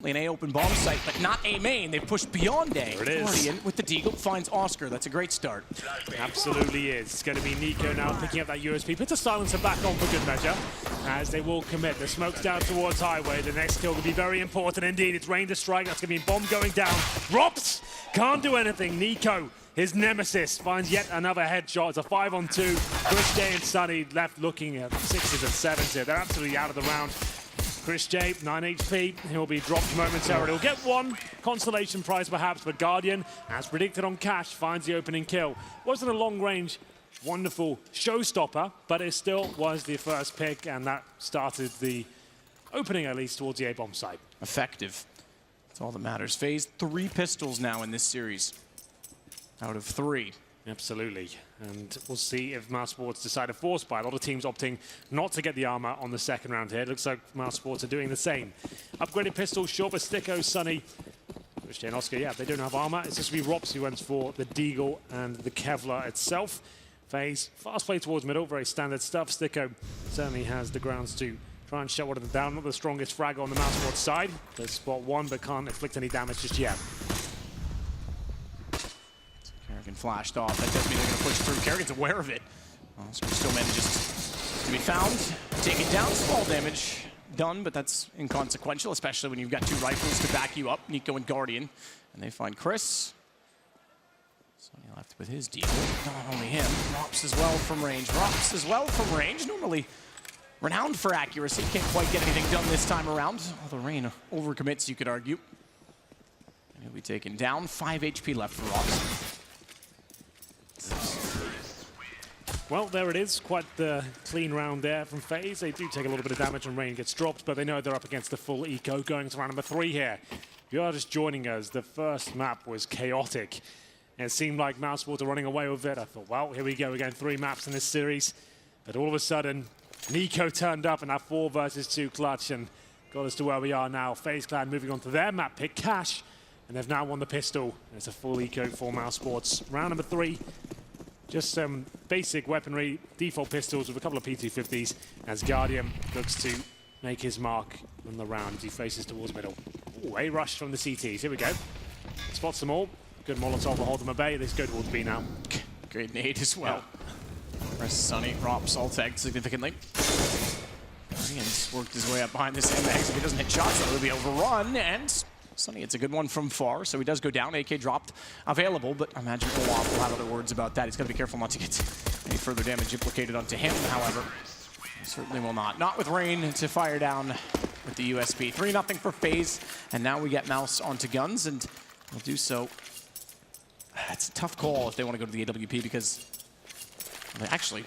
Lane A open bomb site, but not A main. They've pushed beyond A. There it is. Guardian with the deagle finds Oscar. That's a great start. Absolutely is. It's going to be Nico now picking up that USP. Puts a silencer back on for good measure, as they will commit. The smoke's down towards Highway. The next kill will be very important indeed. It's Rain to strike. That's going to be bomb going down. Rops can't do anything. Nico, his nemesis, finds yet another headshot. It's a 5-on-2. Chris J and Sunny left looking at 6s and 7s here. They're absolutely out of the round. Chris J, 9 HP, he'll be dropped momentarily. He'll get one consolation prize perhaps, but Guardian, as predicted on Cash, finds the opening kill. Wasn't a long range, wonderful showstopper, but it still was the first pick, and that started the opening at least towards the A-bomb site. Effective. That's all that matters. Faze 3 pistols now in this series out of 3. Absolutely, and we'll see if Mouz Sports decide to force buy. A lot of teams opting not to get the armor on the second round here. It looks like Mouz Sports are doing the same. Upgraded pistol, short for Sticko, Sunny, Christian and Oscar. Yeah, they don't have armor. It's just to be Rops who went for the Deagle and the Kevlar itself. Faze, fast play towards middle, very standard stuff. Sticko certainly has the grounds to try and shut one of them down. Not the strongest frag on the Mouz Sports side. Does spot one, but can't inflict any damage just yet. Kerrigan flashed off. That does mean they're going to push through. Kerrigan's aware of it. Oscar still manages to be found. Take it down. Small damage done, but that's inconsequential, especially when you've got 2 rifles to back you up, Nico and Guardian. And they find Chris. Sonny left with his deal. Not only him, Rops as well from range. Rops as well from range. Normally renowned for accuracy. Can't quite get anything done this time around. Although Rain overcommits, you could argue. And he'll be taken down. 5 HP left for Rops. Well, there it is. Quite the clean round there from Faze. They do take a little bit of damage and Rain gets dropped, but they know they're up against the full eco. Going to round number 3 here. If you are just joining us, the first map was chaotic. And it seemed like Mouz Sports are running away with it. I thought, well, here we go again, 3 maps in this series. But all of a sudden, Nico turned up in that 4 versus 2 clutch and got us to where we are now. FaZe Clan moving on to their map pick, Cash. And they've now won the pistol. It's a full eco for Mouz Sports. Round number 3. Just some basic weaponry, default pistols with a couple of P250s as Guardian looks to make his mark on the round as he faces towards middle. Ooh, a rush from the CTs. Here we go. Spots them all. Good Molotov will hold them at bay. Let's go towards B now. Great nade as well. Press Sunny, Rops all tagged significantly. Guardian's worked his way up behind this MX. If he doesn't hit shots, that will be overrun. And Sunny, it's a good one from far, so he does go down. AK dropped available, but I imagine Olaf will have other words about that. He's got to be careful not to get any further damage implicated onto him, however. He certainly will not. Not with Rain to fire down with the USP. 3-0 for Faze, and now we get Mouz onto guns, and we'll do so. It's a tough call if they want to go to the AWP because they actually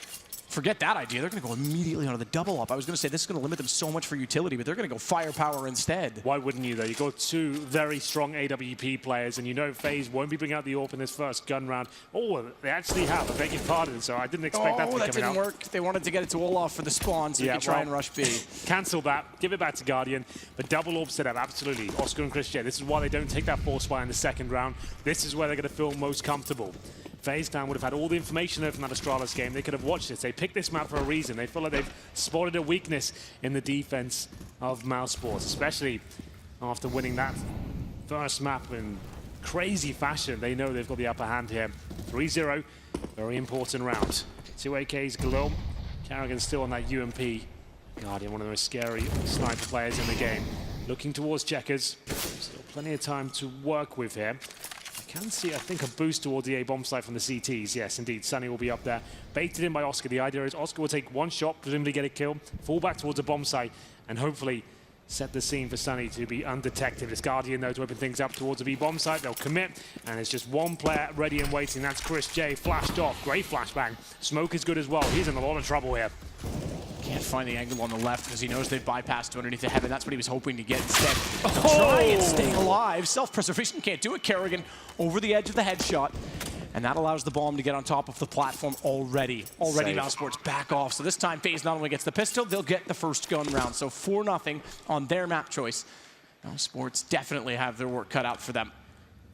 forget that idea. They're going to go immediately onto the double up. I was going to say this is going to limit them so much for utility, but they're going to go firepower instead. Why wouldn't you, though? You've got 2 very strong AWP players, and you know Faze won't be bringing out the AWP in this first gun round. Oh, they actually have. I beg your pardon, so I didn't expect that to be coming out. Oh, that didn't work. They wanted to get it to Olaf for the spawn, so he could try and rush B. Cancel that. Give it back to Guardian. But double AWP set up, absolutely. Oscar and Chris J. This is why they don't take that force buy in the second round. This is where they're going to feel most comfortable. FaZe Clan would have had all the information there from that Astralis game. They could have watched this. They picked this map for a reason. They feel like they've spotted a weakness in the defense of Mouz Sports, especially after winning that first map in crazy fashion. They know they've got the upper hand here. 3-0, very important round. 2 AKs galore. Kerrigan still on that UMP. Guardian, one of the most scary sniper players in the game. Looking towards checkers. Still plenty of time to work with here. Can see, I think, a boost towards the A-bomb site from the CTs. Yes, indeed. Sunny will be up there. Baited in by Oscar. The idea is Oscar will take 1 shot, presumably get a kill, fall back towards a bomb site, and hopefully set the scene for Sunny to be undetected. It's Guardian, though, to open things up towards the B-bomb site. They'll commit, and it's just 1 player ready and waiting. That's Chris J. Flashed off. Great flashbang. Smoke is good as well. He's in a lot of trouble here. Can't find the angle on the left because he knows they've bypassed to underneath the heaven. That's what he was hoping to get instead. Try and stay alive. Self-preservation can't do it. Kerrigan over the edge of the headshot. And that allows the bomb to get on top of the platform already. Mouz Sports back off. So this time, FaZe not only gets the pistol, they'll get the first gun round. So 4-0 on their map choice. Mouz Sports definitely have their work cut out for them.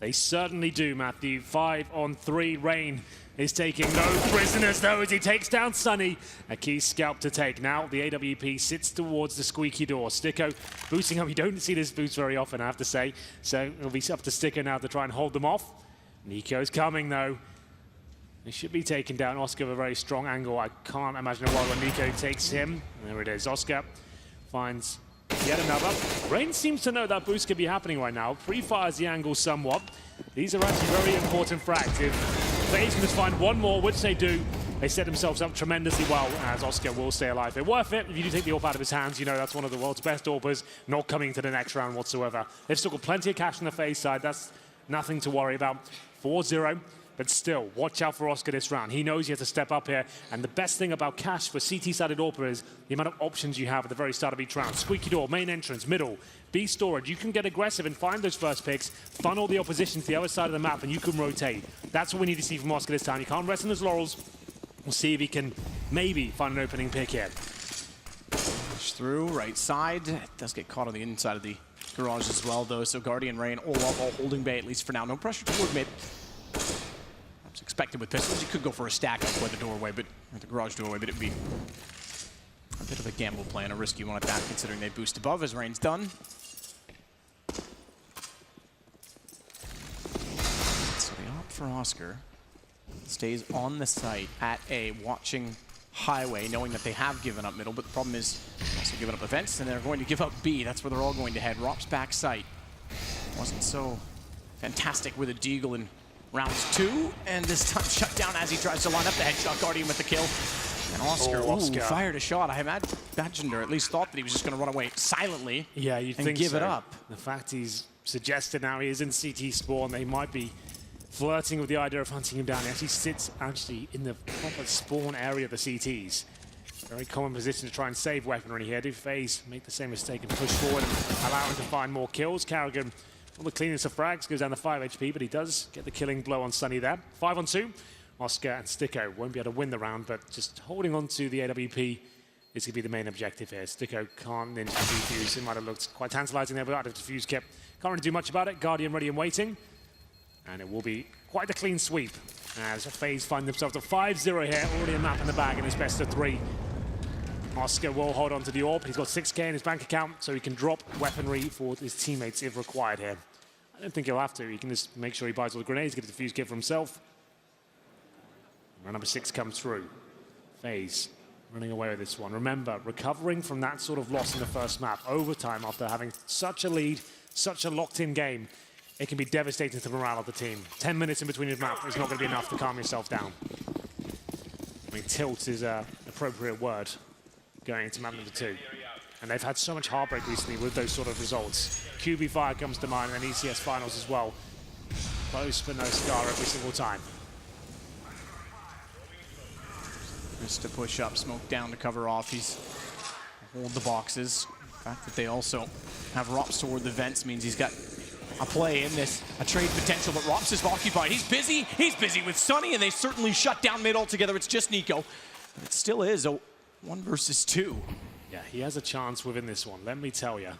They certainly do, Matthew. 5-on-3. Rain is taking no prisoners, though, as he takes down Sunny. A key scalp to take. Now the AWP sits towards the squeaky door. Sticko boosting up. You don't see this boost very often, I have to say. So it'll be up to Sticko now to try and hold them off. Nico's coming, though. He should be taken down. Oscar with a very strong angle. I can't imagine a world where Nico takes him. There it is. Oscar finds yet another. Rain seems to know that boost could be happening right now. Pre-fires the angle somewhat. These are actually very important frags. If Faze can just find one more, which they do, they set themselves up tremendously well, as Oscar will stay alive. They're worth it. If you do take the AWP out of his hands, you know that's one of the world's best AWPers, not coming to the next round whatsoever. They've still got plenty of cash on the Faze side. That's nothing to worry about. 4-0. But still, watch out for Oscar this round. He knows he has to step up here. And the best thing about cash for CT-sided AWPer is the amount of options you have at the very start of each round. Squeaky door, main entrance, middle, B storage. You can get aggressive and find those first picks, funnel the opposition to the other side of the map, and you can rotate. That's what we need to see from Oscar this time. He can't rest on his laurels. We'll see if he can maybe find an opening pick here. Push through, right side. It does get caught on the inside of the garage as well, though. So Guardian Rain all holding bay, at least for now. No pressure toward mid. Expected with pistols. You could go for a stack up by the doorway, but or the garage doorway, but it'd be a bit of a gamble play and a risky one at that, considering they boost above as Rain's done. So the opt for Oscar stays on the site at A, watching highway, knowing that they have given up middle, but the problem is also given up events, and they're going to give up B. That's where they're all going to head. Rop's back site wasn't so fantastic with a deagle in rounds 2, and this time shut down as he tries to line up the headshot. Guardian with the kill. And Oscar, fired a shot. I imagined, or at least thought that he was just going to run away silently. Yeah, you'd and think give so. it up. The fact he's suggested now he is in CT spawn, they might be flirting with the idea of hunting him down. He actually sits in the proper spawn area of the CTs. Very common position to try and save weaponry here. Do Faze make the same mistake and push forward and allow him to find more kills? Carrigan, all the cleanest of frags, goes down to 5 HP, but he does get the killing blow on Sunny there. 5-on-2. Oscar and Sticko won't be able to win the round, but just holding on to the AWP is going to be the main objective here. Sticko can't ninja defuse. It might have looked quite tantalizing there, but out of defuse kit. Can't really do much about it. Guardian ready and waiting. And it will be quite a clean sweep as Faze find themselves at 5-0 here. Already a map in the bag in his best of 3. Oscar will hold on to the AWP. He's got 6K in his bank account, so he can drop weaponry for his teammates if required here. I don't think he'll have to. He can just make sure he buys all the grenades, get a defuse kit for himself. Round number 6 comes through. Faze running away with this one. Remember, recovering from that sort of loss in the first map, overtime after having such a lead, such a locked-in game, it can be devastating to the morale of the team. 10 minutes in between his map is not going to be enough to calm yourself down. I mean, tilt is an appropriate word going into map number 2. And they've had so much heartbreak recently with those sort of results. QB Fire comes to mind, and then ECS Finals as well. Close but no scar every single time. Just to push up, smoke down to cover off. He's hold the boxes. The fact that they also have Rops toward the vents means he's got a play in this, a trade potential, but Rops is occupied. He's busy with Sunny, and they certainly shut down mid altogether. It's just Nico. But it still is a 1 versus 2. Yeah, he has a chance within this one, let me tell you.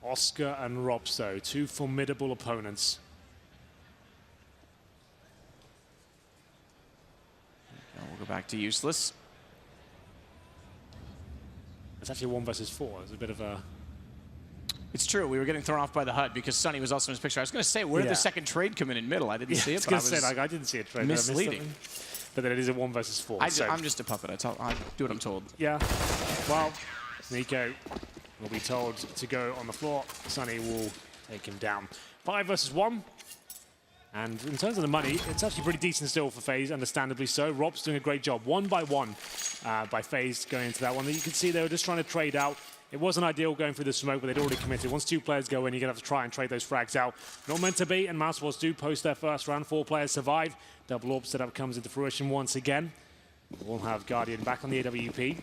Oscar and Rops, though, 2 formidable opponents. We'll go back to useless. It's actually 1 versus 4. It's a bit of a... It's true. We were getting thrown off by the HUD because Sunny was also in his picture. I was going to say, where did the second trade come in middle? I didn't see it, but I didn't see a trade. Misleading. But then it is a 1 versus 4. I'm just a puppet. I do what I'm told. Yeah. Well, Nico will be told to go on the floor. Sunny will take him down. 5 versus 1. And in terms of the money, it's actually pretty decent still for Faze, understandably so. Rob's doing a great job. 1 by 1 by Faze going into that one. You can see they were just trying to trade out. It wasn't ideal going through the smoke, but they'd already committed. Once 2 players go in, you're going to have to try and trade those frags out. Not meant to be, and Mouse do post their first round. 4 players survive. Double AWP setup comes into fruition once again. We'll have Guardian back on the AWP.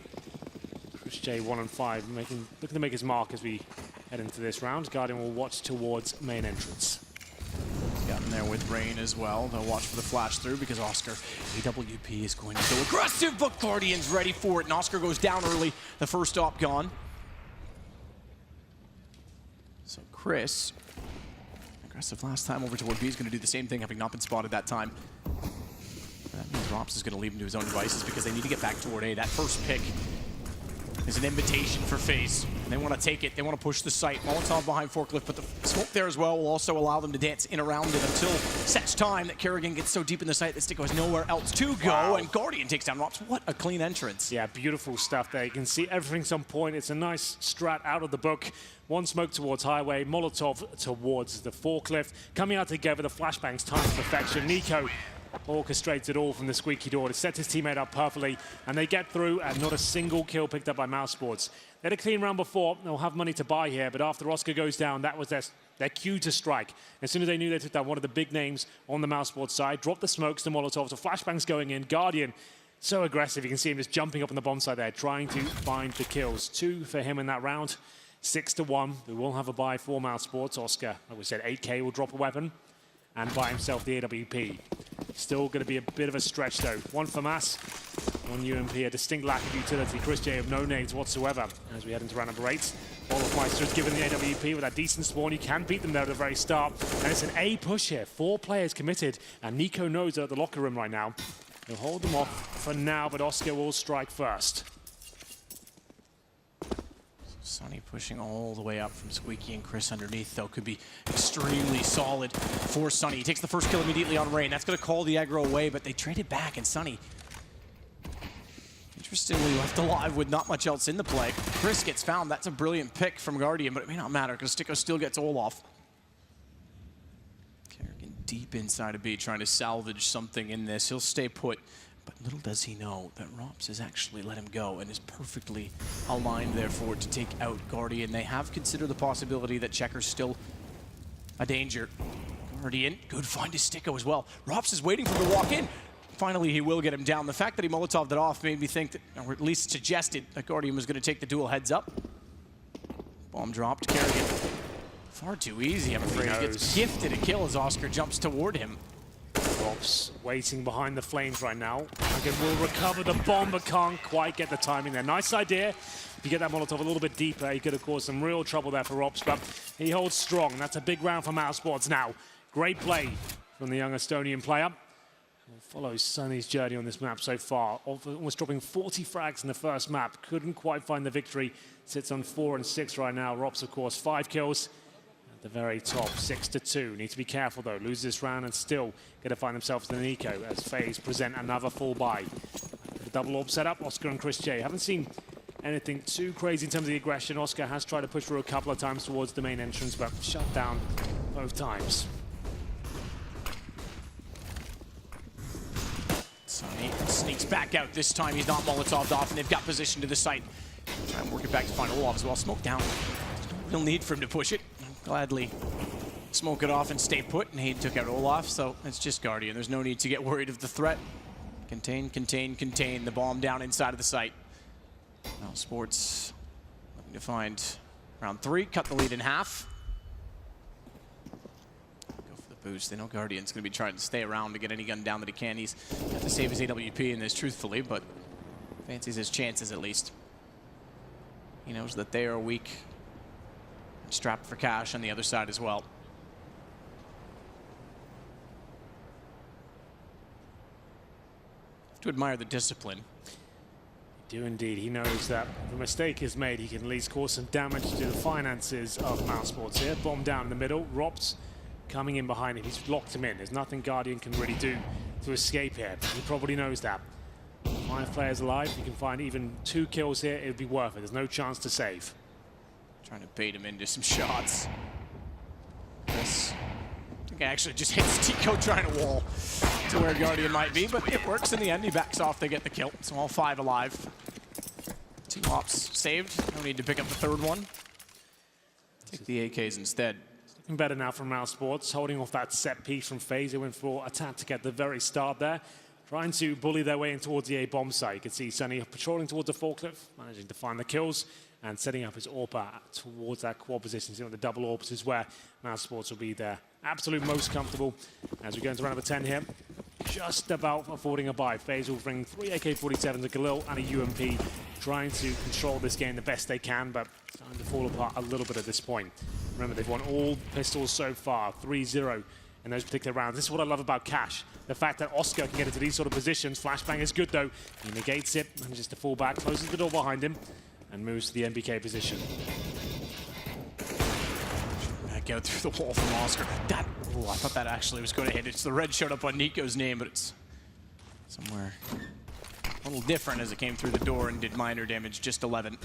Chris J 1 and 5, looking to make his mark as we head into this round. Guardian will watch towards main entrance. Got him there with Rain as well. They'll watch for the flash through because Oscar, AWP is going to go aggressive, but Guardian's ready for it, and Oscar goes down early. The first op gone. So Chris Aggressive last time over toward B. He's going to do the same thing, having not been spotted that time. That means Rops is going to leave him to his own devices because they need to get back toward A. That first pick is an invitation for Faze. They want to take it. They want to push the site. Molotov behind Forklift, but the smoke there as well will also allow them to dance in around it until such time that Kerrigan gets so deep in the site that Sticko has nowhere else to go, Wow. and Guardian takes down Rops. What a clean entrance. Yeah, beautiful stuff there. You can see everything's on point. It's a nice strat out of the book. One smoke towards Highway, Molotov towards the Forklift. Coming out together, the flashbangs timed to perfection. Nico orchestrates it all from the squeaky door to set his teammate up perfectly, and they get through, and not a single kill picked up by Mouse Sports. They had a clean round before. They'll have money to buy here, but after Oscar goes down, that was their cue to strike. As soon as they knew they took down one of the big names on the Mouse Sports side, dropped the smokes to Molotov, so flashbangs going in. Guardian, so aggressive. You can see him just jumping up on the bomb side there, trying to find the kills. 2 for him in that round. 6-1. We will have a buy for Mouse Sports. Oscar, like we said, 8K will drop a weapon and buy himself the AWP. Still going to be a bit of a stretch, though. 1 for Mass, 1 UMP, a distinct lack of utility. Chris J have no nades whatsoever as we head into round number 8. All of Meister is given the AWP with that decent spawn. You can beat them there at the very start. And it's an A push here. 4 players committed, and Nico knows they're at the locker room right now. He'll hold them off for now, but Oscar will strike first. Sonny pushing all the way up from Squeaky, and Chris underneath, though, could be extremely solid for Sonny. He takes the first kill immediately on Rain. That's going to call the aggro away, but they traded back, and Sonny, interestingly, left alive with not much else in the play. Chris gets found. That's a brilliant pick from Guardian, but it may not matter because Sticko still gets Olaf. Kerrigan deep inside of B, trying to salvage something in this. He'll stay put. But little does he know that Rops has actually let him go and is perfectly aligned, therefore, to take out Guardian. They have considered the possibility that Checker's still a danger. Guardian, good find to Sticko as well. Rops is waiting for him to walk in. Finally, he will get him down. The fact that he Molotov'd it off made me think that, or at least suggested, that Guardian was going to take the duel heads up. Bomb dropped, Kerrigan. Far too easy, I'm afraid. He gets gifted a kill as Oscar jumps toward him. Rops waiting behind the flames right now. Again, will recover the bomb, but can't quite get the timing there. Nice idea. If you get that Molotov a little bit deeper, he could have caused some real trouble there for Rops, but he holds strong. That's a big round for Mouse Sports now. Great play from the young Estonian player. We'll follow Sonny's journey on this map so far. Almost dropping 40 frags in the first map. Couldn't quite find the victory. Sits on 4 and 6 right now. Rops, of course, 5 kills. The very top, 6-2. Need to be careful though. Lose this round and still going to find themselves in Nico as Faze present another full buy. The double orb setup, Oscar and Chris J. Haven't seen anything too crazy in terms of the aggression. Oscar has tried to push through a couple of times towards the main entrance, but shut down both times. Sonny sneaks back out. This time he's not Molotov'd off, and they've got position to the site. Try and work it back to find Olaf as well. Smoke down. No real need for him to push it. Gladly smoke it off and stay put, and he took out Olaf, so it's just Guardian. There's no need to get worried of the threat. Contain, contain, contain. The bomb down inside of the site. Now Sports looking to find round 3, cut the lead in half. Go for the boost. They know Guardian's going to be trying to stay around to get any gun down that he can. He's got to save his AWP in this, truthfully, but fancies his chances at least. He knows that they are weak. Strapped for cash on the other side as well. Have to admire the discipline. You do indeed. He knows that if a mistake is made, he can at least cause some damage to the finances of Mouse Sports here. Bomb down in the middle. Rops coming in behind him. He's locked him in. There's nothing Guardian can really do to escape here. He probably knows that. 5 players alive. If you can find even 2 kills here, it would be worth it. There's no chance to save. Trying to bait him into some shots. This, I think I actually just hit Sticko trying to wall to where Guardian might be, but it works in the end. He backs off, they get the kill. So all 5 alive. 2 ops saved. No need to pick up the 3rd one. Take the AKs instead. It's looking better now from Mouse Sports, holding off that set piece from Faze. They went for a tactic at the very start there, trying to bully their way in towards the A bomb site. You can see Sonny patrolling towards the Forklift, managing to find the kills, and setting up his AWP towards that quad position. So the double AWPs is where Mouse Sports will be their absolute most comfortable. As we go into round number 10 here, just about affording a buy. Faze will bring 3 AK-47s, a Galil and a UMP, trying to control this game the best they can, but starting to fall apart a little bit at this point. Remember, they've won all pistols so far, 3-0 in those particular rounds. This is what I love about Cash. The fact that Oscar can get into these sort of positions. Flashbang is good though. He negates it, manages to fall back, closes the door behind him, and moves to the MBK position. Back out through the wall from Oscar. That, oh, I thought that actually was going to hit. It's the red showed up on Nico's name, but it's somewhere a little different as it came through the door and did minor damage, just 11.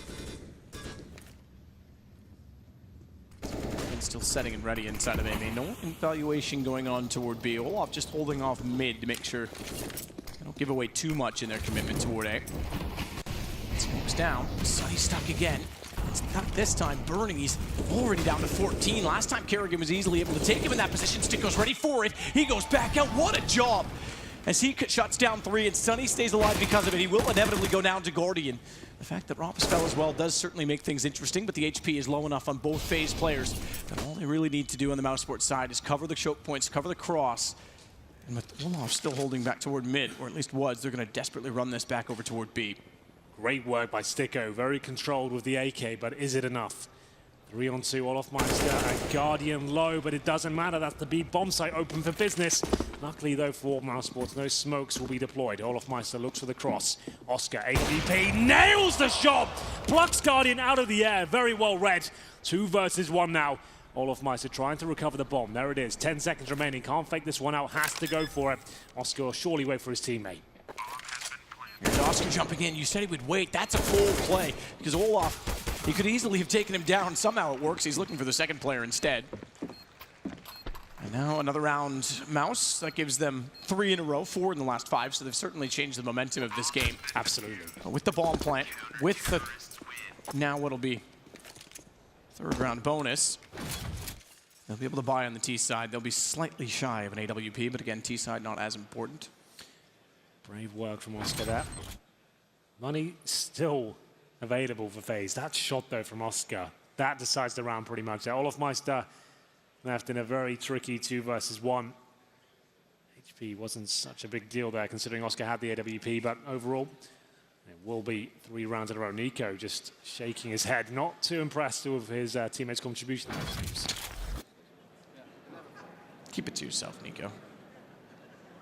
And still setting and ready inside of A. No evaluation going on toward B. Olaf just holding off mid to make sure they don't give away too much in their commitment toward A. Smoke's down. Sonny's stuck again. It's not this time burning. He's already down to 14. Last time Kerrigan was easily able to take him in that position. Sticko's ready for it. He goes back out. What a job! As he shuts down 3 and Sonny stays alive because of it, he will inevitably go down to Guardian. The fact that Rops fell as well does certainly make things interesting, but the HP is low enough on both Faze players that all they really need to do on the Mouse Sport side is cover the choke points, cover the cross, and with Olaf still holding back toward mid, or at least was, they're going to desperately run this back over toward B. Great work by Sticko, very controlled with the AK, but is it enough? 3-on-2, Olofmeister, a Guardian low, but it doesn't matter. That's the B bomb site open for business. Luckily, though, for Mouse Sports, no smokes will be deployed. Olofmeister looks for the cross. Oscar, AVP, nails the shot! Plucks Guardian out of the air. Very well read. 2 versus 1 now. Olofmeister trying to recover the bomb. There it is. 10 seconds remaining. Can't fake this one out. Has to go for it. Oscar will surely wait for his teammate. Here's Oscar jumping in. You said he would wait. That's a full play because Olaf, he could easily have taken him down. Somehow it works. He's looking for the second player instead. And now another round Mouse. That gives them 3 in a row, 4 in the last 5. So they've certainly changed the momentum of this game. Absolutely. With the bomb plant, with the now what'll be 3rd round bonus. They'll be able to buy on the T side. They'll be slightly shy of an AWP, but again, T side not as important. Brave work from Oscar there. Money still available for Faze. That shot, though, from Oscar, that decides the round pretty much. Olofmeister left in a very tricky 2 versus 1. HP wasn't such a big deal there, considering Oscar had the AWP, but overall, it will be 3 rounds in a row. Nico just shaking his head, not too impressed with his teammates' contribution. Keep it to yourself, Nico.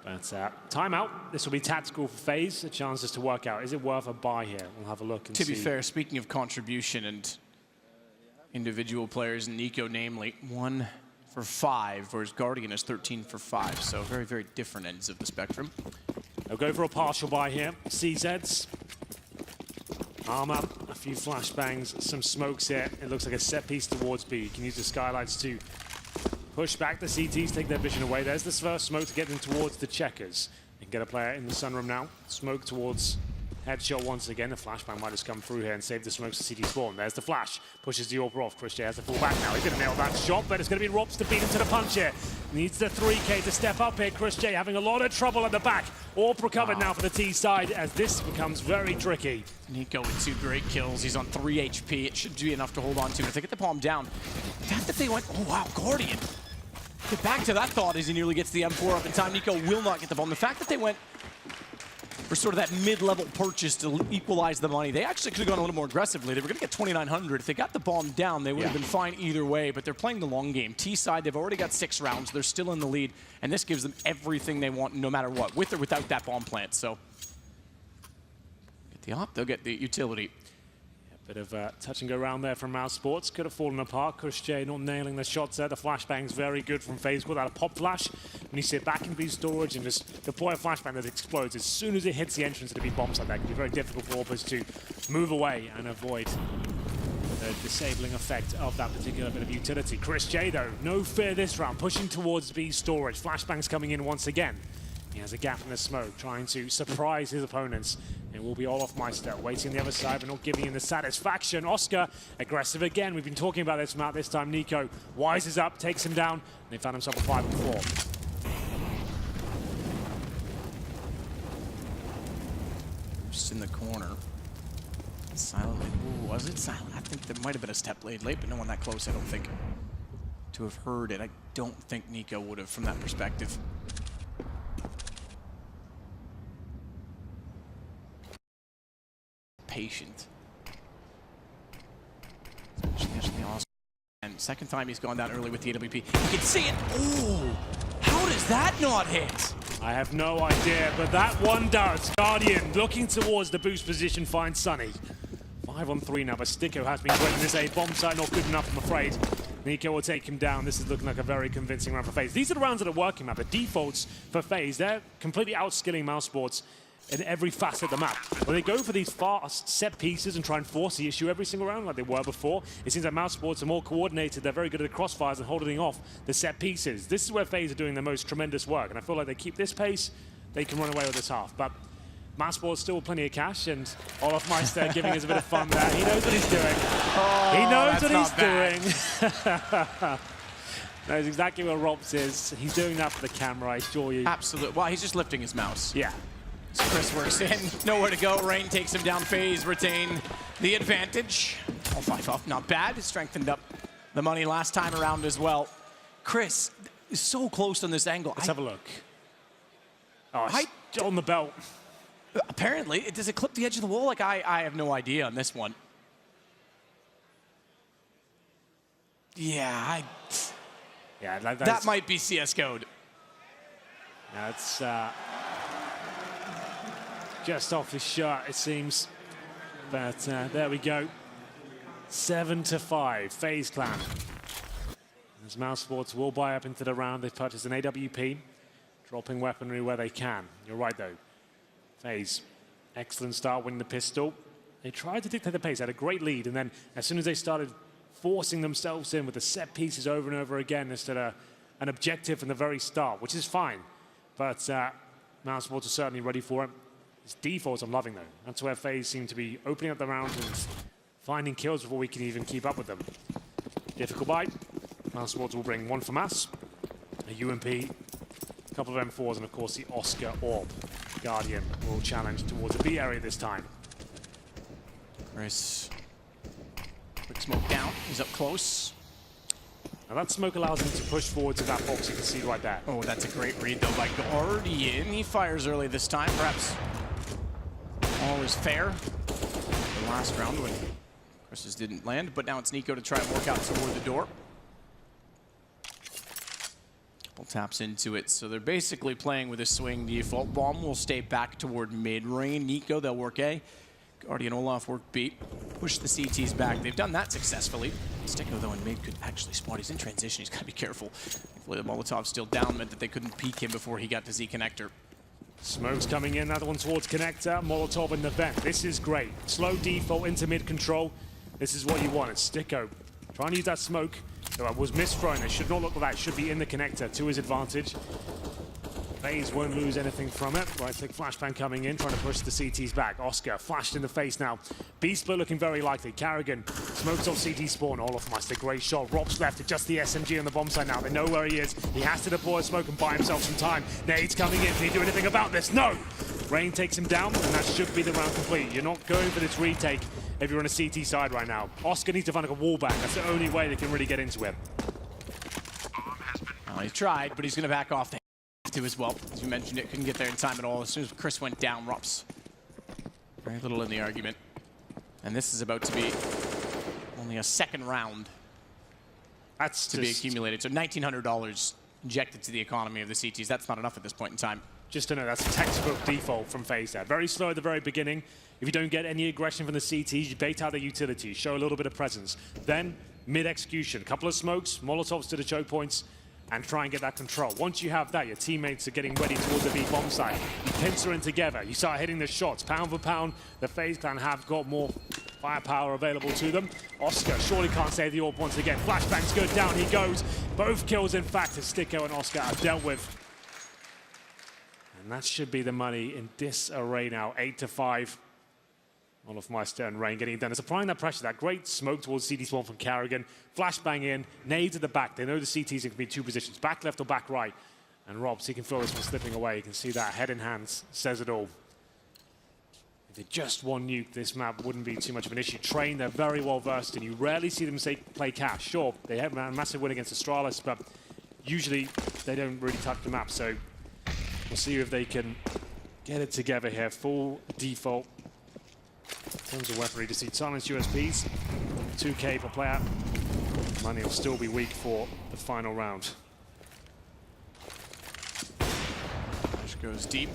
But timeout. This will be tactical for Faze. A chance just to work out, is it worth a buy here? We'll have a look and see. To be fair, speaking of contribution and individual players, Nico namely, 1 for 5, whereas Guardian is 13 for 5. So very, very different ends of the spectrum. They'll go for a partial buy here. CZs. Armor, a few flashbangs, some smokes here. It looks like a set piece towards B. You can use the skylights to push back the CTs, take their vision away. There's this first smoke to get them towards the checkers. You can get a player in the sunroom now. Smoke towards headshot once again. The flashbang might just come through here and save the smokes to CT spawn. There's the flash. Pushes the AWP off. Chris J has to fall back now. He's going to nail that shot, but it's going to be Rops to beat him to the punch here. Needs the 3K to step up here. Chris J having a lot of trouble at the back. AWP recovered now for the T side as this becomes very tricky. Nico with 2 great kills. He's on 3 HP. It should be enough to hold on to. If they get the palm down, the fact that they went, oh wow, Guardian. Get back to that thought as he nearly gets the M4 up in time. Nico will not get the bomb. The fact that they went for sort of that mid-level purchase to equalize the money, they actually could have gone a little more aggressively. They were going to get 2,900. If they got the bomb down, they would have been fine either way, but they're playing the long game. T side, they've already got 6 rounds. They're still in the lead, and this gives them everything they want no matter what, with or without that bomb plant. So get the op, they'll get the utility. Bit of touch and go around there from Mouse Sports. Could have fallen apart. Chris J not nailing the shots there. The flashbang's very good from Faze without a pop flash. When you sit back in B storage and just deploy a flashbang that explodes, as soon as it hits the entrance of the B bombs like that, it can be very difficult for AWPers to move away and avoid the disabling effect of that particular bit of utility. Chris J, though, no fear this round, pushing towards B storage. Flashbang's coming in once again. He has a gap in the smoke, trying to surprise his opponents. It will be Olofmeister waiting on the other side, but not giving him the satisfaction. Oscar, aggressive again. We've been talking about this map this time. Nico wises up, takes him down, and they found himself a 5 and 4. Just in the corner. Silently. Ooh, was it silent? I think there might have been a step late, but no one that close, I don't think, to have heard it. I don't think Nico would have from that perspective. Patient. Especially awesome. And second time he's gone down early with the AWP. You can see it. Oh, how does that not hit? I have no idea, but that one does. Guardian looking towards the boost position finds Sunny. 5 on 3 now, but Sticko has been great in this A. Bomb site not good enough, I'm afraid. Nico will take him down. This is looking like a very convincing round for Faze. These are the rounds that are working, man. The defaults for Faze, they're completely outskilling Mouse Sports in every facet of the map. When they go for these fast set pieces and try and force the issue every single round like they were before, it seems like Mouse Sports are more coordinated. They're very good at the crossfires and holding off the set pieces. This is where Faze are doing the most tremendous work, and I feel like they keep this pace, they can run away with this half. But Mouse Sports still plenty of cash, and Olaf Meister giving us a bit of fun there. He knows what he's doing. Oh, he knows what he's doing. Knows exactly where Robs is. He's doing that for the camera, I assure you. Absolutely. Well, he's just lifting his mouse. Yeah. So Chris works in. Nowhere to go. Rain takes him down. Faze retain the advantage. All 5 up. Not bad. Strengthened up the money last time around as well. Chris is so close on this angle. Let's have a look. Oh, it's on the belt. Apparently, does it clip the edge of the wall? Like, I have no idea on this one. Yeah, Yeah, that might be CS code. That's just off his shot, it seems. But there we go. 7-5, Faze Clan. As Mouse Sports will buy up into the round, they've purchased an AWP, dropping weaponry where they can. You're right, though. Faze, excellent start winning the pistol. They tried to dictate the pace, had a great lead, and then as soon as they started forcing themselves in with the set pieces over and over again instead of an objective from the very start, which is fine. But Mouse Sports are certainly ready for it. His defaults I'm loving, though. That's where Faze seem to be opening up the round and finding kills before we can even keep up with them. Difficult bite. Mouse Sports will bring 1 from us, a UMP, a couple of M4s, and of course the Oscar Orb. Guardian will challenge towards the B area this time. Chris, quick smoke down. He's up close. Now that smoke allows him to push forward to that box you can see right there. Oh, that's a great read, though, by Guardian. He fires early this time. Perhaps all is fair. The last round when Chris's didn't land, but now it's Nico to try and work out toward the door. Couple taps into it, so they're basically playing with a swing default. Bomb will stay back toward mid-range. Nico, they'll work A. Guardian Olaf work B. Push the CTs back. They've done that successfully. Sticko, though, in mid could actually spot. He's in transition. He's got to be careful. Hopefully the Molotov's still down meant that they couldn't peek him before he got to Z connector. Smoke's coming in, another one towards connector. Molotov in the vent. This is great. Slow default into mid control. This is what you want. It's Sticko trying to use that smoke. Though it was misthrown. It should not look like that. It should be in the connector to his advantage. Faze won't lose anything from it. Right click flashbang coming in, trying to push the CTs back. Oscar flashed in the face now. Beast split looking very likely. Carrigan smokes off CT spawn. Olaf Meister, great shot. Rob's left to just the SMG on the bomb site now. They know where he is. He has to deploy a smoke and buy himself some time. Nades coming in. Can he do anything about this? No! Rain takes him down, and that should be the round complete. You're not going for this retake if you're on a CT side right now. Oscar needs to find like a wall back. That's the only way they can really get into it. Well, he tried, but he's going to back off. They have to as well. As you mentioned, it couldn't get there in time at all. As soon as Chris went down, Rops very little in the argument. And this is about to be only a second round That's to be accumulated. So $1,900 injected to the economy of the CTs. That's not enough at this point in time. Just to know, that's a textbook default from Faze there. Very slow at the very beginning. If you don't get any aggression from the CTs, you bait out the utilities, show a little bit of presence. Then, mid-execution, couple of smokes, Molotovs to the choke points, and try and get that control. Once you have that, your teammates are getting ready towards the B-bomb site. You pincer in together, you start hitting the shots. Pound for pound, the Faze Clan have got more firepower available to them. Oscar surely can't save the orb once again. Flashbang's good, down he goes. Both kills, in fact, as Sticko and Oscar are dealt with. And that should be the money in disarray now, 8-5. Olaf Meister and Rain getting it done. It's applying that pressure, that great smoke towards CT spawn from Carrigan. Flashbang in, nades at the back. They know the CTs can be in two positions, back left or back right. And Robs, he can feel this one slipping away. You can see that head in hands, says it all. If they just one nuke, this map wouldn't be too much of an issue. Train, they're very well versed in. You rarely see them play cash. Sure, they have a massive win against Astralis, but usually they don't really touch the map. So we'll see if they can get it together here. Full default. In terms of weaponry, to see silenced USPs, 2K per player. Money will still be weak for the final round. Flash goes deep.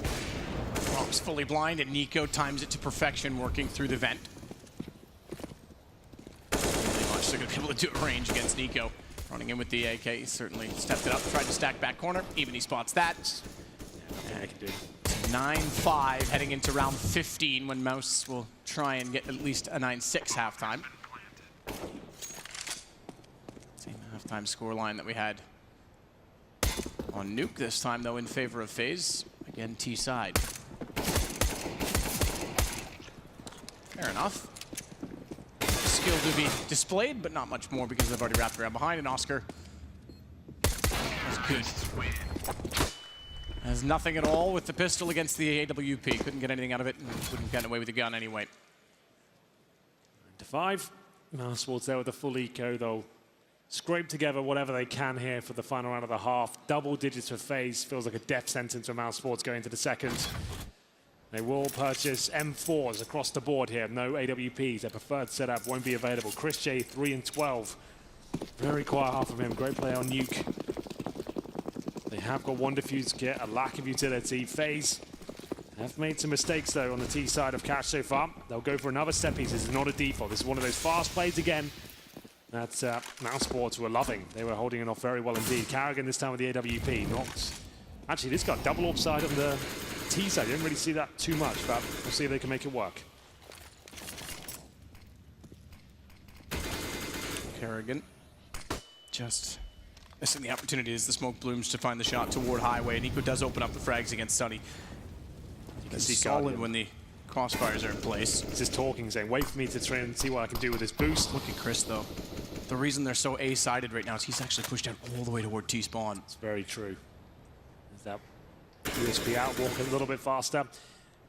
Rock's fully blind, and Nico times it to perfection, working through the vent. Really much so going to be able to do a range against Nico. Running in with the AK, he certainly stepped it up, tried to stack back corner. Even he spots that. Yeah, I can do it. 9-5 heading into round 15 when Mouz will try and get at least a 9-6 halftime. Same halftime scoreline that we had on Nuke, this time though in favor of Faze. Again, T side. Fair enough. Skill to be displayed, but not much more because they've already wrapped around behind, and Oscar is good. Has nothing at all with the pistol against the AWP. Couldn't get anything out of it, and wouldn't get away with the gun anyway. 9-5. Mousesports there with the full eco, though. Scrape together whatever they can here for the final round of the half. Double digits for Faze. Feels like a death sentence for Mousesports going into the second. They will purchase M4s across the board here. No AWPs. Their preferred setup won't be available. Chris J, 3-12. Very quiet half of him. Great play on Nuke. They have got one defuse kit, a lack of utility. Faze have made some mistakes, though, on the T side of Cash so far. They'll go for another set piece. This is not a default. This is one of those fast plays again that Mousesports were loving. They were holding it off very well indeed. Carrigan this time with the AWP. Knocked. Actually, this got double upside on the T side. You didn't really see that too much, but we'll see if they can make it work. Carrigan just missing the opportunity as the smoke blooms to find the shot toward Highway. Nico does open up the frags against Sunny. You can see solid Guardian when the crossfires are in place. This is talking, saying, wait for me to try and see what I can do with this boost. Look at Chris, though. The reason they're so A-sided right now is he's actually pushed out all the way toward T-spawn. It's very true. Is that USP out, walk a little bit faster.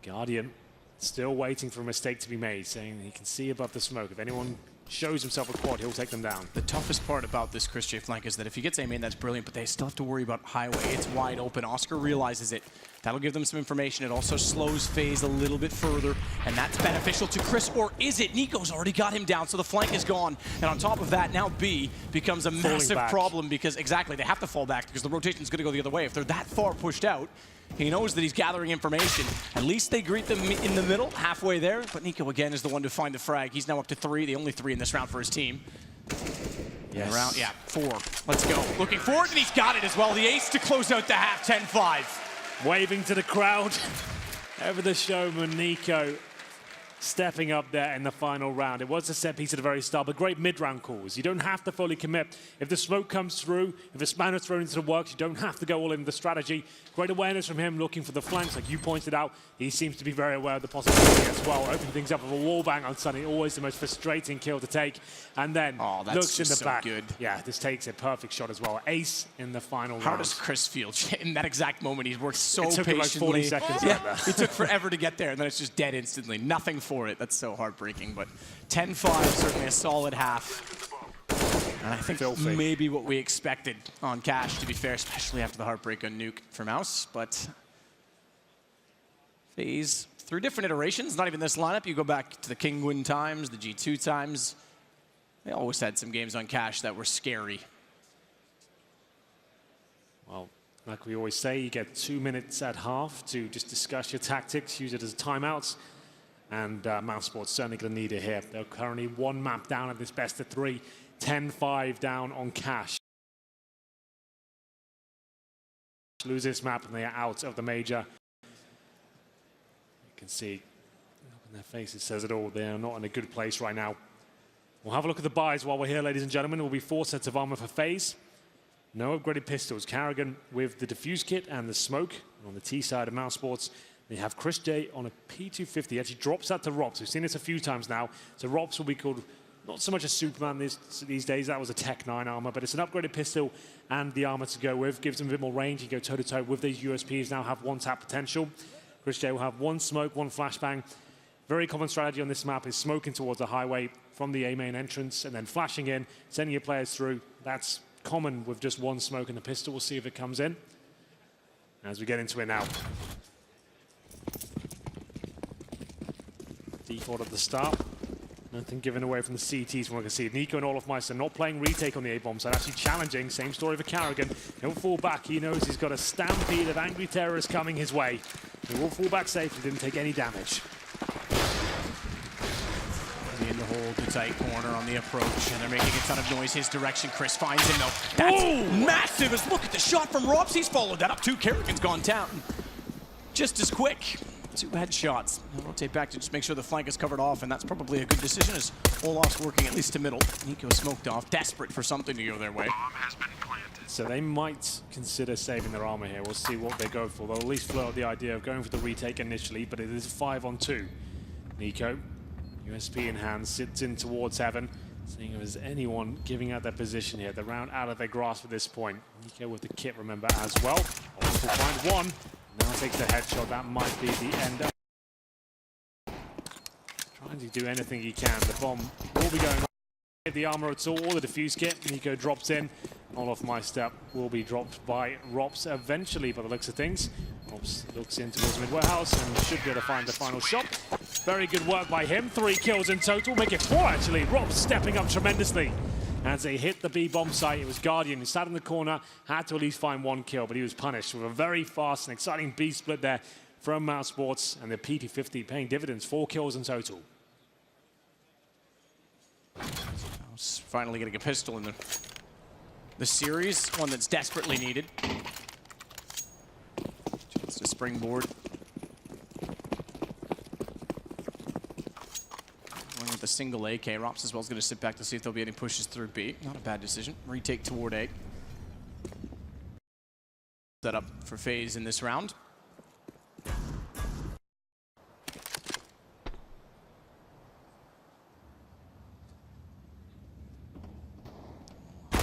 Guardian still waiting for a mistake to be made, saying he can see above the smoke. If anyone shows himself a quad, he'll take them down. The toughest part about this Chris J flank is that if he gets aim in, that's brilliant, but they still have to worry about Highway. It's wide open. Oscar realizes it. That'll give them some information. It also slows Faze a little bit further, and that's beneficial to Chris, or is it? Nico's already got him down, so the flank is gone. And on top of that, now B becomes a massive problem because, exactly, they have to fall back because the rotation's going to go the other way. If they're that far pushed out, he knows that he's gathering information. At least they greet them in the middle, halfway there. But Nico, again, is the one to find the frag. He's now up to 3, the only 3 in this round for his team. Yes. Round, yeah, 4. Let's go. Looking forward, and he's got it as well. The ace to close out the half, 10-5. Waving to the crowd. Ever the showman, Nico, stepping up there in the final round. It was a set piece at the very start, but great mid-round calls. You don't have to fully commit. If the smoke comes through, if the spanner thrown into the works, you don't have to go all in the strategy. Great awareness from him, looking for the flanks, like you pointed out. He seems to be very aware of the possibility as well. Opening things up with a wall bang on Sunny, always the most frustrating kill to take. And then looks in the back. Good. Yeah, this takes a perfect shot as well. Ace in the final round. How does Chris feel? In that exact moment, he's worked so patiently. It took like 40 seconds. Yeah, it took forever to get there, and then it's just dead instantly. Nothing for it. That's so heartbreaking. But 10-5, certainly a solid half. And I think maybe what we expected on Cash, to be fair, especially after the heartbreak on Nuke for Mouz. But Faze, through different iterations, not even this lineup, you go back to the Kingwin times, the G2 times, they always had some games on Cash that were scary. Well, like we always say, you get 2 minutes at half to just discuss your tactics, use it as timeouts. And Mousesports certainly going to need it here. They're currently 1 map down at this best of 3. 10-5 down on Cash. Lose this map and they are out of the major. You can see in their faces says it all. They are not in a good place right now. We'll have a look at the buys while we're here, ladies and gentlemen. It will be 4 sets of armor for Faze. No upgraded pistols. Carrigan with the diffuse kit and the smoke. On the T side of Mousesports, they have Chris J on a P250. Actually drops that to Rops. We've seen this a few times now. So Rops will be called not so much a Superman these days. That was a Tech 9 armor, but it's an upgraded pistol and the armor to go with. Gives them a bit more range. You go toe-to-toe with these USPs. Now have 1 tap potential. Chris J will have 1 smoke, 1 flashbang. Very common strategy on this map is smoking towards the highway from the A main entrance and then flashing in, sending your players through. That's common with just 1 smoke and the pistol. We'll see if it comes in as we get into it now. Default at the start. Nothing given away from the CTs from what I can see. Nico and Olofmeister not playing retake on the A-bomb side, actually challenging. Same story for Carrigan. He'll fall back. He knows he's got a stampede of angry terrorists coming his way. He will fall back safely, didn't take any damage. In the hole, the tight corner on the approach, and they're making a ton of noise his direction. Chris finds him though. That's massive. As look at the shot from Robs. He's followed that up too. Carrigan's gone down just as quick. 2 headshots. They'll rotate back to just make sure the flank is covered off, and that's probably a good decision as Olaf's working at least to middle. Nico smoked off, desperate for something to go their way. So they might consider saving their armor here. We'll see what they go for. They'll at least float the idea of going for the retake initially, but it is 5-on-2. Nico, USP in hand, sits in towards heaven, seeing if there's anyone giving out their position here. The round out of their grasp at this point. Nico with the kit, remember, as well. Olaf will find one. Now takes the headshot. That might be the end. Trying to do anything he can. The bomb will be going on. The armor at all, or the defuse kit. Nico drops in. Olofmeister will be dropped by Rops eventually, by the looks of things. Rops looks in towards mid warehouse and should be able to find the final shot. Very good work by him. 3 kills in total, make it 4 actually. Rops stepping up tremendously. As they hit the B-bomb site, it was Guardian who sat in the corner, had to at least find 1 kill, but he was punished with a very fast and exciting B split there from Mouz Sports, and the PT50 paying dividends, 4 kills in total. Mouz finally getting a pistol in the series, one that's desperately needed. Chance to springboard. With a single AK. Rops as well is going to sit back to see if there'll be any pushes through B. Not a bad decision. Retake toward A. Set up for Faze in this round.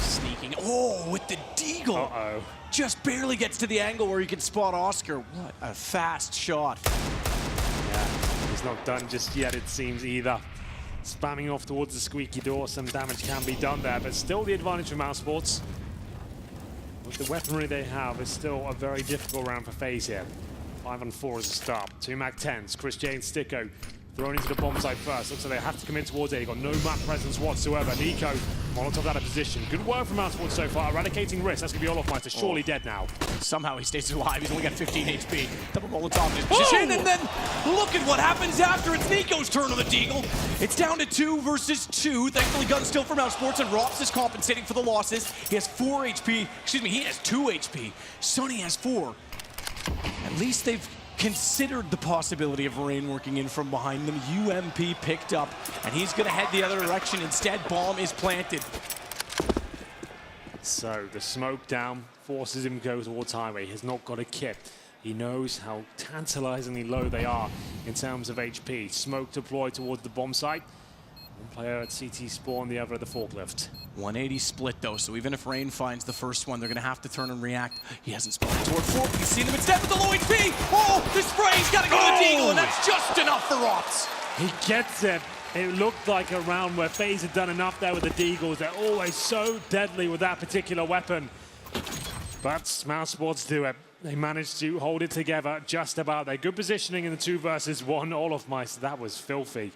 Sneaking. Oh, with the deagle. Uh-oh. Just barely gets to the angle where you can spot Oscar. What a fast shot. Yeah, he's not done just yet, it seems, either. Spamming off towards the squeaky door, some damage can be done there, but still the advantage for Mouz Sports. With the weaponry they have, it's still a very difficult round for Faze here. 5-on-4 as a start. 2 Mag-10s, Chris J and Sticko thrown into the bomb site first. Looks like they have to come in towards A. They've got no map presence whatsoever. Nico, Molotov out of position. Good work from Mouz Sports so far, eradicating risk. That's going to be Olofmeister, surely dead now. Somehow he stays alive. He's only got 15 HP. Double Molotov in his position, and then look at what happens after. It's Nico's turn on the deagle. It's down to 2 versus 2. Thankfully, gun still for Mouz Sports, and Rops is compensating for the losses. He has 4 HP. Excuse me, he has 2 HP. Sonny has 4. At least they've considered the possibility of Rain working in from behind them. UMP picked up, and he's going to head the other direction. Instead, bomb is planted. So the smoke down forces him to go towards highway. He has not got a kit. He knows how tantalizingly low they are in terms of HP. Smoke deployed towards the bomb site. One player at CT spawn, the other at the forklift. 180 split though, so even if Rain finds the first one, they're going to have to turn and react. He hasn't spawned toward 4. He's seen him instead with the low HP. Oh, the spray's got to go to the deagle, and that's just enough for Rops. He gets it. It looked like a round where Faze had done enough there with the deagles. They're always so deadly with that particular weapon. But Mouz Sports do it. They managed to hold it together just about. Their good positioning in the 2 versus 1. Olofmeister, that was filthy.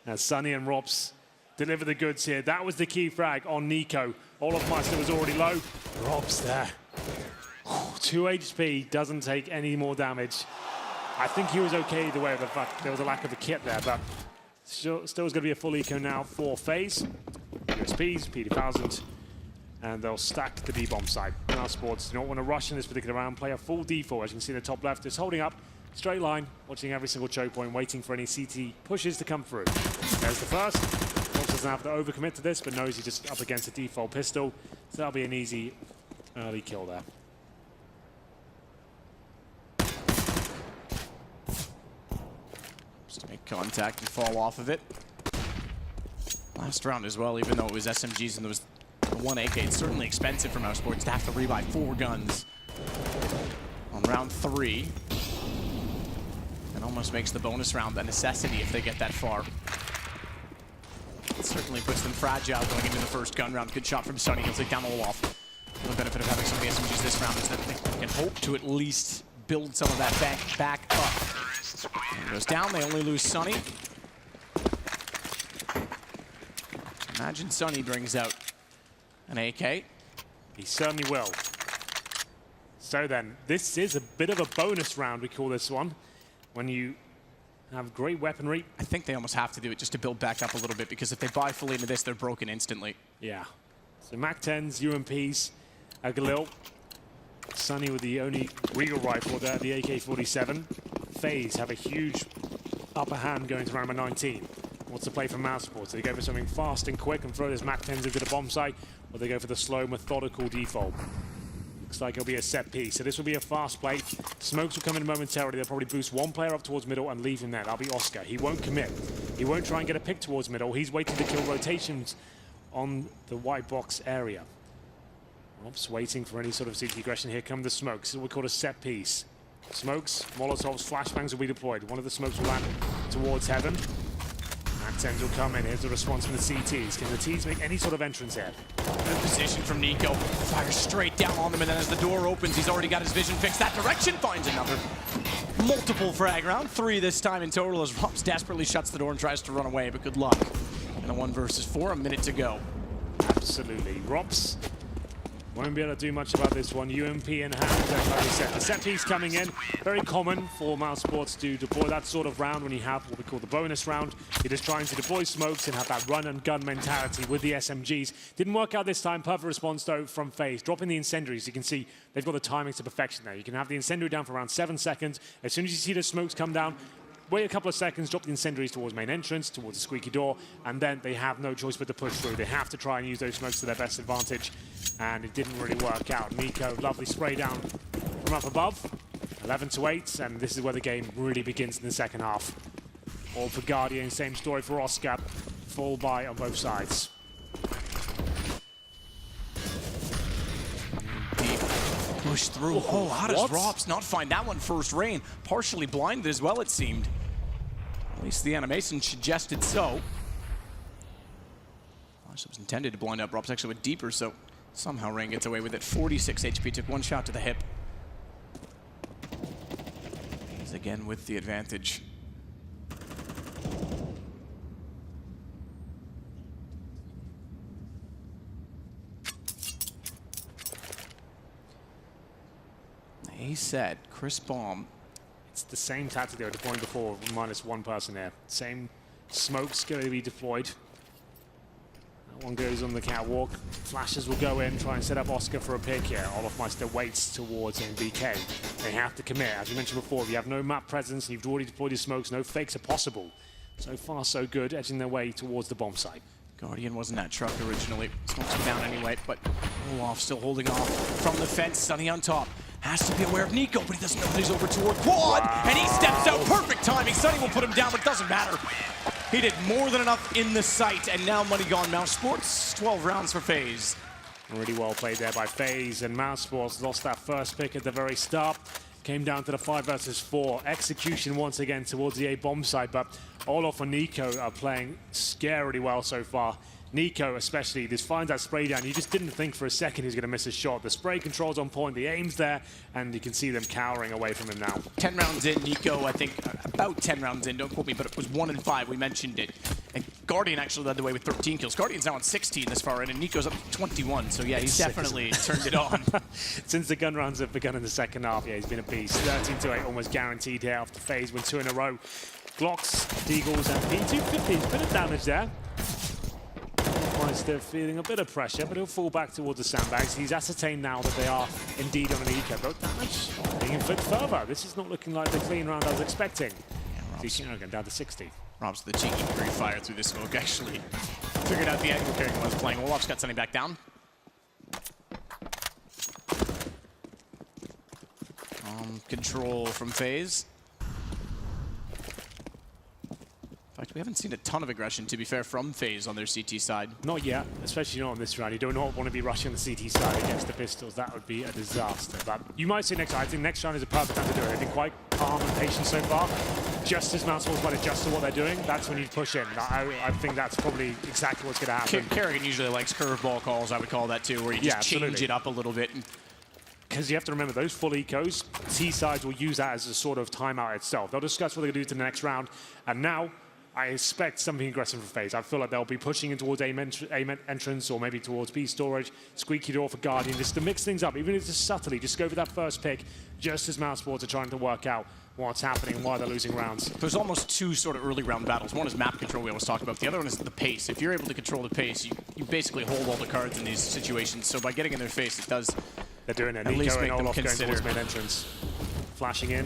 As Sonny and Rops deliver the goods here. That was the key frag on Nico. Olofmeister was already low. Rops there. 2 HP, doesn't take any more damage. I think he was okay either way, the fact there was a lack of a kit there, but still is going to be a full eco now for Faze. USPs, P2000, and they'll stack the B-bomb side. Mouz Sports do not want to rush in this particular round, play a full default. As you can see in the top left, is holding up, straight line, watching every single choke point, waiting for any CT pushes to come through. There's the first. Rops doesn't have to overcommit to this, but knows he's just up against a default pistol, so that'll be an easy early kill there. Just to make contact and fall off of it. Last round as well, even though it was SMGs and there was the 1 AK, it's certainly expensive for Mouz Sports to have to rebuy 4 guns on round 3. And almost makes the bonus round a necessity if they get that far. It certainly puts them fragile going into the first gun round. Good shot from Sonny, he'll take down Olaf. The benefit of having some of the SMGs this round is that they can hope to at least build some of that bank back up. Goes down, they only lose Sonny. Imagine Sunny brings out an AK. He certainly will. So then, this is a bit of a bonus round, we call this one, when you have great weaponry. I think they almost have to do it just to build back up a little bit, because if they buy fully into this, they're broken instantly. Yeah. So MAC-10s, UMPs, Galil. Sunny with the only real rifle there, the AK-47. Faze have a huge upper hand going to round number 19. What's the play for Mouse Sports? Do they go for something fast and quick and throw those MAC-10s into the bomb site, or they go for the slow, methodical default? Looks like it'll be a set piece. So this will be a fast play. Smokes will come in momentarily. They'll probably boost one player up towards middle and leave him there. That'll be Oscar. He won't commit. He won't try and get a pick towards middle. He's waiting to kill rotations on the white box area. Rob's waiting for any sort of CT aggression. Here come the smokes. This is what we call a set piece. Smokes, Molotovs, flashbangs will be deployed. One of the smokes will land towards heaven. MAC-10s will come in. Here's the response from the CTs. Can the Ts make any sort of entrance here? Good position from Nico. Fires straight down on them, and then as the door opens, he's already got his vision fixed that direction. Finds another. Multiple frag round. 3 this time in total as Rops desperately shuts the door and tries to run away, but good luck. In a 1 versus 4, a minute to go. Absolutely. Rops won't be able to do much about this one. UMP in hand, and like we said, the set piece coming in. Very common for Mouse Sports to deploy that sort of round when you have what we call the bonus round. You're just trying to deploy smokes and have that run and gun mentality with the SMGs. Didn't work out this time. Perfect response though from Faze. Dropping the incendiaries, you can see they've got the timing to perfection there. You can have the incendiary down for around 7 seconds. As soon as you see the smokes come down, wait a couple of seconds, drop the incendiaries towards main entrance, towards the squeaky door, and then they have no choice but to push through. They have to try and use those smokes to their best advantage, and it didn't really work out. Nico, lovely spray down from up above, 11-8, and this is where the game really begins in the second half. All for Guardian, same story for Oscar, full buy on both sides. Push through. Oh, how does Rops not find that one first rain? Partially blinded as well, it seemed. At least the animation suggested so. It was intended to blind up. Rops actually went deeper, so somehow Rain gets away with it. 46 HP, took 1 shot to the hip. He's again with the advantage. He said, Chris Baum. It's the same tactic they were deploying before, minus 1 person there. Same smokes going to be deployed. That one goes on the catwalk. Flashes will go in, try and set up Oscar for a pick here. Olofmeister waits towards MBK. They have to commit. As you mentioned before, if you have no map presence and you've already deployed your smokes, no fakes are possible. So far, so good, edging their way towards the bomb site. Guardian wasn't that truck originally. Smokes him down anyway, but Olaf still holding off from the fence. Sunny on top. Has to be aware of Nico, but he doesn't know that he's over toward quad. Wow. And he steps out. Perfect timing. Sunny will put him down, but it doesn't matter. He did more than enough in the sight, and now money gone. Mouse Sports, 12 rounds for Faze. Really well played there by Faze, and Mouse Sports lost that first pick at the very start. Came down to the 5 versus 4. Execution once again towards the A bomb side, but Olaf and Nico are playing scarily well so far. Nico especially, just finds that spray down. You just didn't think for a second he was going to miss a shot. The spray control's on point, the aim's there, and you can see them cowering away from him now. 10 rounds in, Nico, I think, about 10 rounds in, don't quote me, but it was 1 and 5, we mentioned it. And Guardian actually led the way with 13 kills. Guardian's now on 16 this far in, and Nico's up to 21, so yeah, he's definitely turned it on. Since the gun rounds have begun in the second half, yeah, he's been a beast. 13-8, almost guaranteed here after Faze win 2 in a row. Glocks, Deagles, and P250's bit of damage there. They're feeling a bit of pressure, but he'll fall back towards the sandbags. He's ascertained now that they are indeed on an eco, but damage being inflicted further. This is not looking like the clean round I was expecting. Yeah, going down to 60. Rob's the cheeky pre-fire through the smoke, actually. Figured out the angle Kerrigan was playing. Olaf's got Sunny back down. Control from Faze. In fact, we haven't seen a ton of aggression, to be fair, from Faze on their CT side. Not yet, especially not on this round. You do not want to be rushing the CT side against the pistols. That would be a disaster. But you might see next round. I think next round is a perfect time to do it. They've been quite calm and patient so far. Just as Mouse Sports might adjust to what they're doing, that's when you push in. I think that's probably exactly what's going to happen. Kerrigan usually likes curveball calls, I would call that too, where you just change it up a little bit. Because you have to remember, those full ecos, T-sides will use that as a sort of timeout itself. They'll discuss what they're going to do to the next round. And now, I expect something aggressive from Faze. I feel like they'll be pushing in towards A entrance or maybe towards B storage, squeaky door for Guardian, just to mix things up, even if it's just subtly, just go for that first pick, just as Mousesports are trying to work out what's happening and why they're losing rounds. There's almost two sort of early round battles. One is map control we always talk about. The other one is the pace. If you're able to control the pace, you basically hold all the cards in these situations. So by getting in their face, it does They're doing it. at Nico least and make them Olaf going consider. towards mid entrance. Flashing in.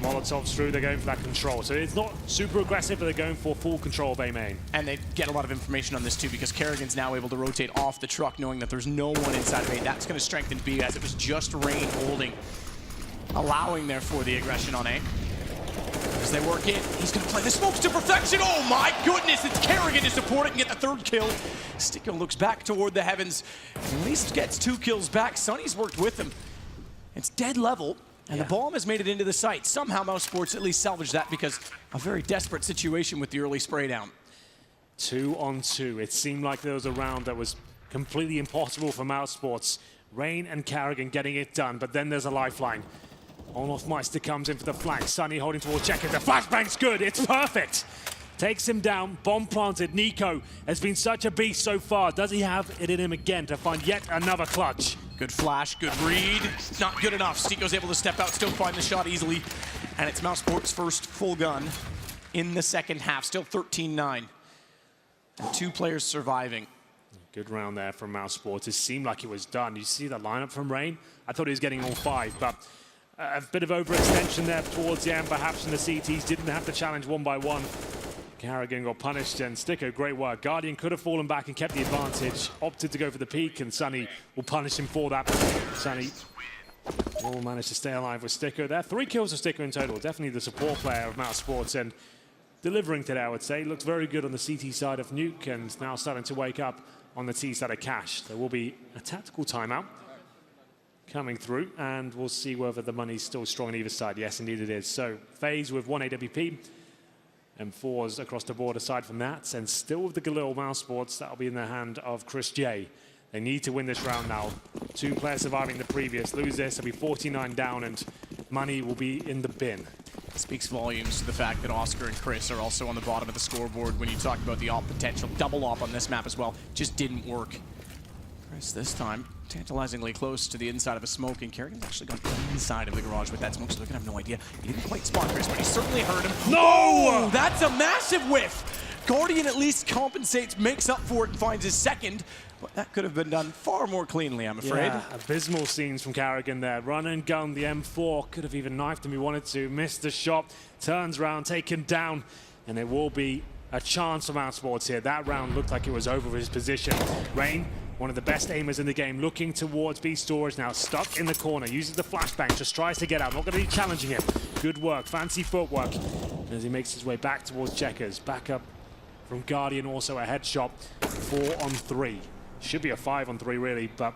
Molotov's through, they're going for that control. So it's not super aggressive, but they're going for full control of A main. And they get a lot of information on this too, because Kerrigan's now able to rotate off the truck, knowing that there's no one inside of A. That's going to strengthen B, as it was just Rain holding, allowing therefore the aggression on A. As they work in, he's going to play the smokes to perfection. Oh my goodness, it's Kerrigan to support it and get the third kill. Sticko looks back toward the heavens, at least gets 2 kills back. Sonny's worked with him. It's dead level. And the bomb has made it into the site. Somehow Mousesports at least salvaged that, because a very desperate situation with the early spray down. 2 on 2. It seemed like there was a round that was completely impossible for Mousesports. Rain and Kerrigan getting it done, but then there's a lifeline. Olaf Meister comes in for the flank. Sunny holding towards Checkers. The flashbang's good. It's perfect. Takes him down. Bomb planted. Nico has been such a beast so far. Does he have it in him again to find yet another clutch? Good flash, good read. Not good enough. Sticko's able to step out, still find the shot easily. And it's Mousesports' first full gun in the second half. Still 13-9. And 2 players surviving. Good round there from Mousesports. It seemed like it was done. You see the lineup from Rain? I thought he was getting all 5, but a bit of overextension there towards the end, perhaps, and the CTs didn't have to challenge one by one. Kerrigan got punished, and Sticko, great work. Guardian could have fallen back and kept the advantage, opted to go for the peak, and Sunny will punish him for that. Sunny will manage to stay alive with Sticko there. 3 kills for Sticko in total. Definitely the support player of Mousesports, and delivering today, I would say. Looks very good on the CT side of Nuke, and now starting to wake up on the T side of Cash. There will be a tactical timeout coming through, and we'll see whether the money's still strong on either side. Yes, indeed it is. So Faze with 1 AWP, and 4s across the board aside from that, and still with the Galil Mousesports, that'll be in the hand of Chris J. They need to win this round now. 2 players surviving the previous. Lose this, they'll be 49 down, and money will be in the bin. It speaks volumes to the fact that Oscar and Chris are also on the bottom of the scoreboard when you talk about the AWP potential. Double AWP on this map as well. Just didn't work. Chris this time tantalizingly close to the inside of a smoke, and Kerrigan's actually gone inside of the garage with that smoke, so they're gonna have no idea. He didn't quite spot Chris, but he certainly heard him. No! Oh, that's a massive whiff! Guardian at least compensates, makes up for it, and finds his second. But that could have been done far more cleanly, I'm afraid. Yeah, abysmal scenes from Kerrigan there. Run and gun, the M4 could have even knifed him if he wanted to. Missed the shot, turns around, taken down, and there will be a chance for Mousesports here. That round looked like it was over for his position. Rain, one of the best aimers in the game, looking towards B storage now, stuck in the corner, uses the flashbang, just tries to get out. Not going to be challenging him. Good work, fancy footwork as he makes his way back towards Checkers. Back up from Guardian, also a headshot. 4 on 3. Should be a 5 on 3 really, but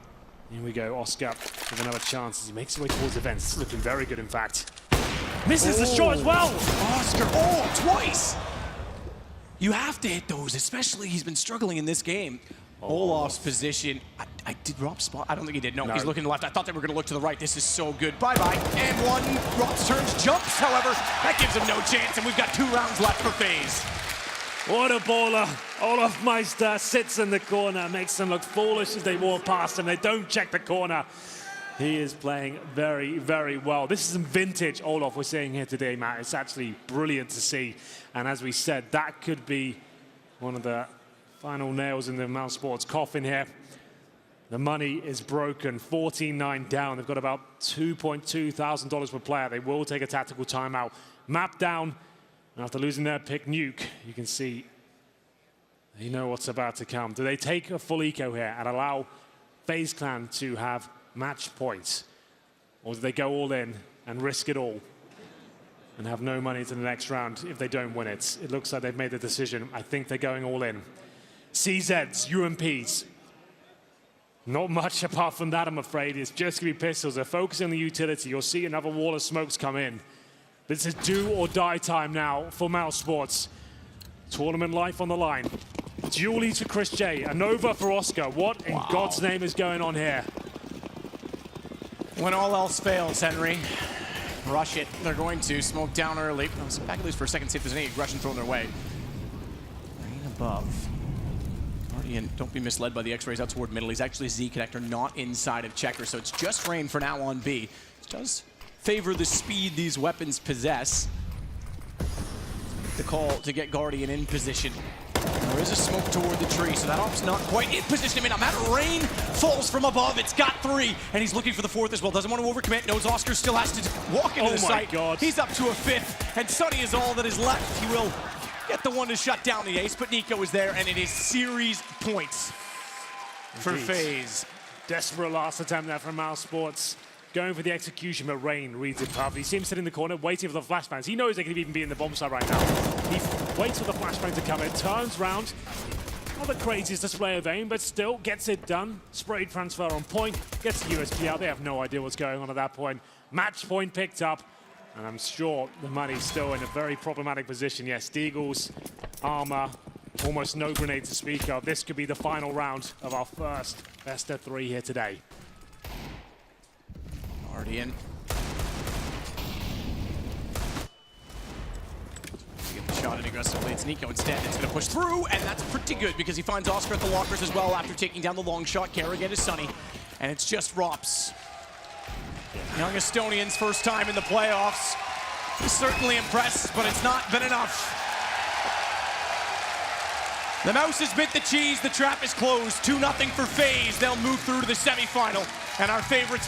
here we go. Oscar with another chance as he makes his way towards the vents. Looking very good, in fact. Misses the shot as well. Oscar, twice! You have to hit those, especially he's been struggling in this game. Olaf's position. Did Rob spot? I don't think he did. No, he's looking left. I thought they were going to look to the right. This is so good. Bye-bye. And 1. Rob turns, jumps, however. That gives him no chance, and we've got 2 rounds left for Faze. What a baller. Olaf Meister sits in the corner, makes them look foolish as they walk past him. They don't check the corner. He is playing very, very well. This is some vintage Olaf we're seeing here today, Matt. It's actually brilliant to see. And as we said, that could be one of the final nails in the Mousesports coffin here. The money is broken, 14-9 down. They've got about $2.2 thousand per player. They will take a tactical timeout. Map down. And after losing their pick, Nuke, you can see they know what's about to come. Do they take a full eco here and allow FaZe Clan to have match points? Or do they go all in and risk it all and have no money to the next round if they don't win it? It looks like they've made the decision. I think they're going all in. CZs, UMPs. Not much apart from that, I'm afraid. It's just going to be pistols. They're focusing on the utility. You'll see another wall of smokes come in. This is do or die time now for Mousesports. Tournament life on the line. Dual leads for Chris J. A Nova for Oscar. What in God's name is going on here? When all else fails, Henry, rush it. They're going to smoke down early. Some back at least for a second, see if there's any aggression thrown their way. above. Guardian, don't be misled by the X-rays out toward middle. He's actually a Z connector, not inside of Checker, so it's just Rain for now on B. It does favor the speed these weapons possess. The call to get Guardian in position. There is a smoke toward the tree, so that op's not quite in position. It may not matter. Rain falls from above. It's got 3, and he's looking for the 4th as well. Doesn't want to overcommit. Knows Oscar still has to walk into the site. God. He's up to a 5th, and Sunny is all that is left. He will get the one to shut down the ace, but Nico is there, and it is series points for Faze. Desperate last attempt there from Mouse Sports. Going for the execution, but Rain reads it perfectly. You see him sitting in the corner, waiting for the flashbangs. He knows they could even be in the bomb site right now. He waits for the flashbang to come in, turns round. Not the craziest display of aim, but still gets it done. Spray transfer on point, gets the USP out. They have no idea what's going on at that point. Match point picked up, and I'm sure the money's still in a very problematic position. Yes, Deagle's armor, almost no grenade to speak of. This could be the final round of our first best of 3 here today. Guardian. To get the shot in aggressively, it's Nico instead. It's going to push through, and that's pretty good because he finds Oscar at the lockers as well after taking down the long shot. Kerrigan is Sunny, and it's just Rops. Young Estonians' first time in the playoffs. He's certainly impressed, but it's not been enough. The Mouse has bit the cheese. The trap is closed. 2-0 for Faze. They'll move through to the semifinal, and our favorites